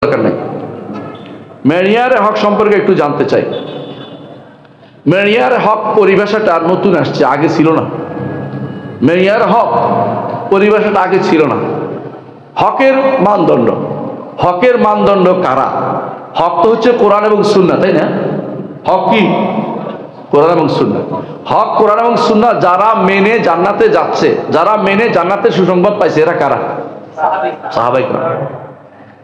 দরকার নেই। মেরিয়ারে হক সম্পর্কে একটু জানতে চাই। মেরিয়ারে হক পরিভাষাটা নতুন আসছে, আগে ছিল না। মেরিয়ার হক পরিভাষাটা আগে ছিল না। হকের মানদণ্ড, হকের মানদণ্ড কারা? হক তো হচ্ছে কোরআন এবং সুন্নাহ, তাই না? হক কি? কোরআন এবং সুন্নাহ। হক কোরআন এবং সুন্নাহ যারা মেনে জান্নাতে যাচ্ছে, যারা মেনে জান্নাতের সুসংবাদ পাইছে, এরা কারা? সাহাবায়ে কেরাম।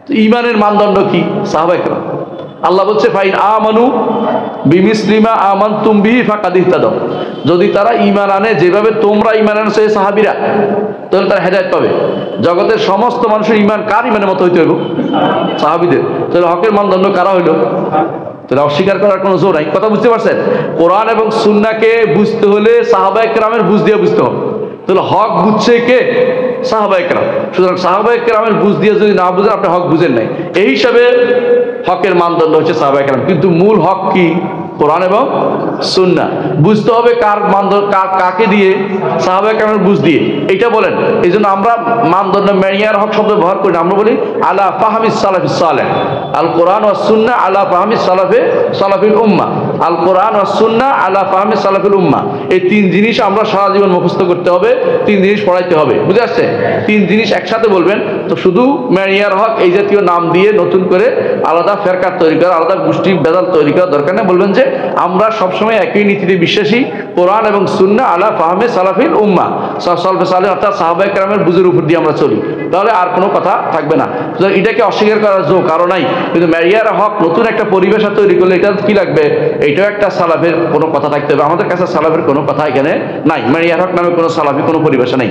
তো ঈমানের মানদণ্ড কি? সাহাবায়ে কেরাম। আল্লাহ বলছে ফাইন আমানু বিমিসলিমা আমানতুম বিহি ফাকাদ ইহতাদাও, যদি তারা ঈমান আনে যেভাবে তোমরা ঈমান আনছো এই সাহাবীরা, তাহলে তারা হেদায়েত পাবে। জগতের সমস্ত মানুষের ঈমান কার ঈমানের মতো হইতে হইব? সাহাবীদের। তাহলে হকের মানদণ্ড কারা হইল? তাহলে অস্বীকার করার কোনো জোর নাই। কথা বুঝতে পারছেন? কোরআন এবং সুন্নাহকে বুঝতে হলে সাহাবায়ে কেরামের বুঝ দিয়ে বুঝতে হবে। তাহলে হক বুঝছে কে? সাহাবায়ে কেরাম। সুতরাং সাহাবায়ে কেরামের বুঝ দিয়ে যদি না বুঝেন, আপনি হক বুঝেন নাই। এই হিসাবে হকের মানদণ্ড হচ্ছে সাহাবায়ে কেরাম। কিন্তু মূল হক কি? কোরআন এবং সুন্নাহ। বুঝতে হবে কার মানদণ্ড, কাকে দিয়ে? সাহাবায়ে কেরামের বুঝ দিয়ে। এইটা বলেন। এই জন্য আমরা মানদণ্ড মেরিয়ার হক শব্দ ব্যবহার করি না, আমরা বলি আলা ফাহমিস সালাফিস সালেহ, আল কোরআন ওয়াস সুন্নাহ আলা ফাহমিস সালাফিল উম্মাহ, আল কোরআন ওয়াস সুন্নাহ আলা ফাহমিস সালাফিল উম্মাহ। এই তিন জিনিস আমরা সারা জীবন মুখস্থ করতে হবে, তিন জিনিস পড়াইতে হবে। বুঝে আসছে? তিন জিনিস একসাথে বলবেন। তো শুধু মেরিয়ার হক এই জাতীয় নাম দিয়ে নতুন করে আলাদা ফেরকা তৈরি করা, আলাদা গোষ্ঠী বেদাল তৈরি করার দরকার নেই। বলবেন যে আমরা সবসময় একই নীতিতে বিশ্বাসী, কোরআন এবং সুন্নাহ আলা ফাহমে সালাফিল উম্মাহ, সালফে সালেহ অর্থাৎ সাহাবায়ে কেরামের বুঝের উপর দিয়ে আমরা চলি। তাহলে আর কোনো কথা থাকবে না। এটাকে অস্বীকার করার জো কারো নাই। কিন্তু মেরিয়ার হক নতুন একটা পরিবেশা তৈরি করলে এটা কি লাগবে? এইটাও একটা সালাফের কোনো কথা থাকতে হবে। আমাদের কাছে সালাফের কোনো কথা এখানে নাই। মেরিয়ার হক নামে কোনো সালাফি কোনো পরিবেশা নেই।